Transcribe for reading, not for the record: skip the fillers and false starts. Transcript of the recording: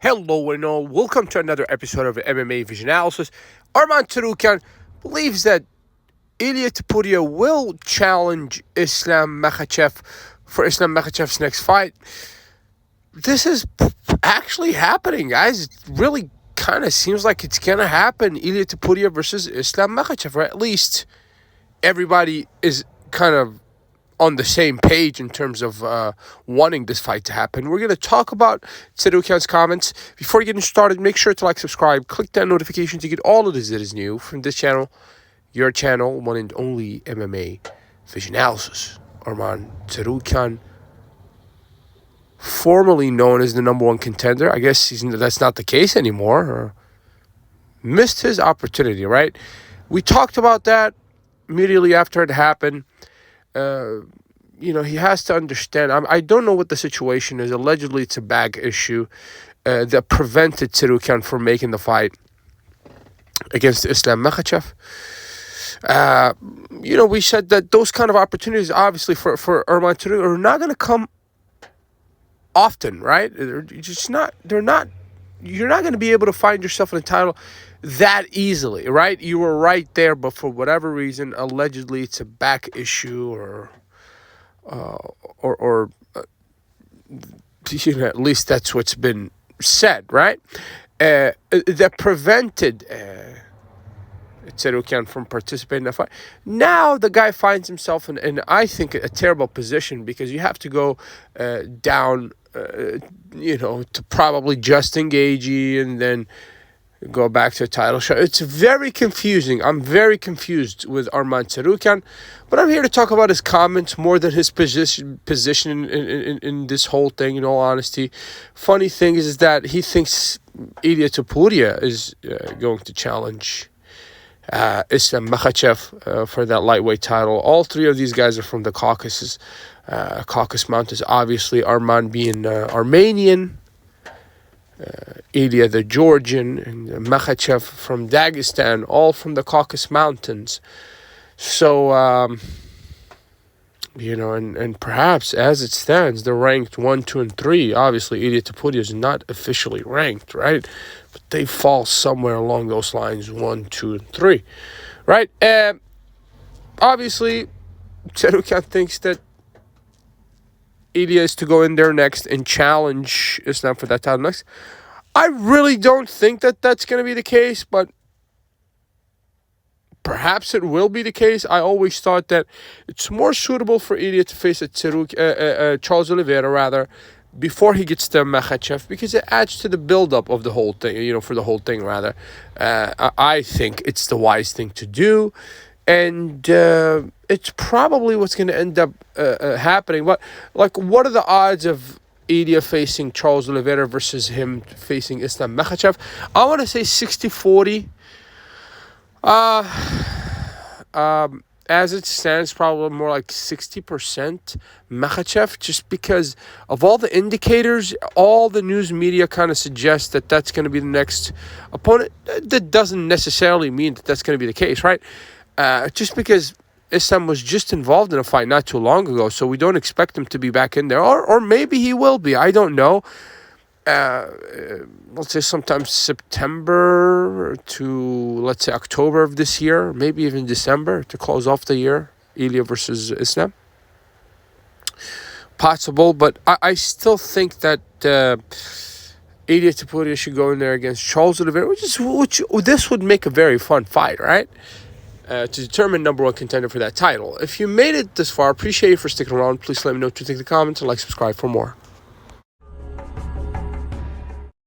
Hello and all, welcome to another episode of MMA Vision Analysis. Arman Tsarukyan believes that Ilia Topuria will challenge Islam Makhachev for Islam Makhachev's next fight. This is actually happening, guys. It really kind of seems like it's going to happen. Ilia Topuria versus Islam Makhachev, or at least everybody is kind of on the same page in terms of wanting this fight to happen. We're going to talk about Tsarukyan's comments. Before getting started, make sure to like, subscribe, click that notification to get all of this that is new from this channel, your channel, one and only MMA Vision Analysis. Arman Tsarukyan, formerly known as the number one contender. I guess that's not the case anymore. Or missed his opportunity, right? We talked about that immediately after it happened. He has to understand. I don't know what the situation is. Allegedly, it's a bag issue that prevented Tsarukyan from making the fight against Islam Makhachev. We said that those kind of opportunities, obviously, for Arman Tsarukyan are not going to come often, right? They're not. You're not going to be able to find yourself in a title that easily, right? You were right there, but for whatever reason, allegedly it's a back issue or at least that's what's been said, right? That prevented Tsarukyan from participating in the fight. Now the guy finds himself in I think, a terrible position because you have to go down, to probably Justin Gaethje and then go back to a title shot. It's very confusing. I'm very confused with Arman Tsarukyan, but I'm here to talk about his comments more than his position in this whole thing, in all honesty. Funny thing is that he thinks Ilia Topuria is going to challenge Islam Makhachev for that lightweight title. All three of these guys are from the Caucasus Mountains. Obviously, Arman being Armenian, Ilia the Georgian, and Makhachev from Dagestan, all from the Caucasus Mountains. So, and perhaps as it stands, they're ranked 1, 2, and 3. Obviously, Ilia Topuria is not officially ranked, right? But they fall somewhere along those lines, 1, 2, and 3, right? Obviously, Tsarukyan thinks that Ilia is to go in there next and challenge Islam for that title next. I really don't think that that's going to be the case, but perhaps it will be the case. I always thought that it's more suitable for Ilia to face Charles Oliveira, rather, before he gets to Makhachev, because it adds to the build-up of the whole thing, for the whole thing, rather. I think it's the wise thing to do. And it's probably what's going to end up happening. But, what are the odds of Ilia facing Charles Oliveira versus him facing Islam Makhachev? I want to say 60-40. As it stands, probably more like 60% Makhachev, just because of all the indicators, all the news media kind of suggests that that's going to be the next opponent. That doesn't necessarily mean that that's going to be the case, right? Just because Islam was just involved in a fight not too long ago, so we don't expect him to be back in there. Or maybe he will be. I don't know. Let's say sometime September to, let's say, October of this year, maybe even December to close off the year, Ilia versus Islam. Possible, but I still think that Ilia Topuria should go in there against Charles Oliveira, which this would make a very fun fight, right? To determine number one contender for that title. If you made it this far, appreciate you for sticking around. Please let me know what you think in the comments and subscribe for more.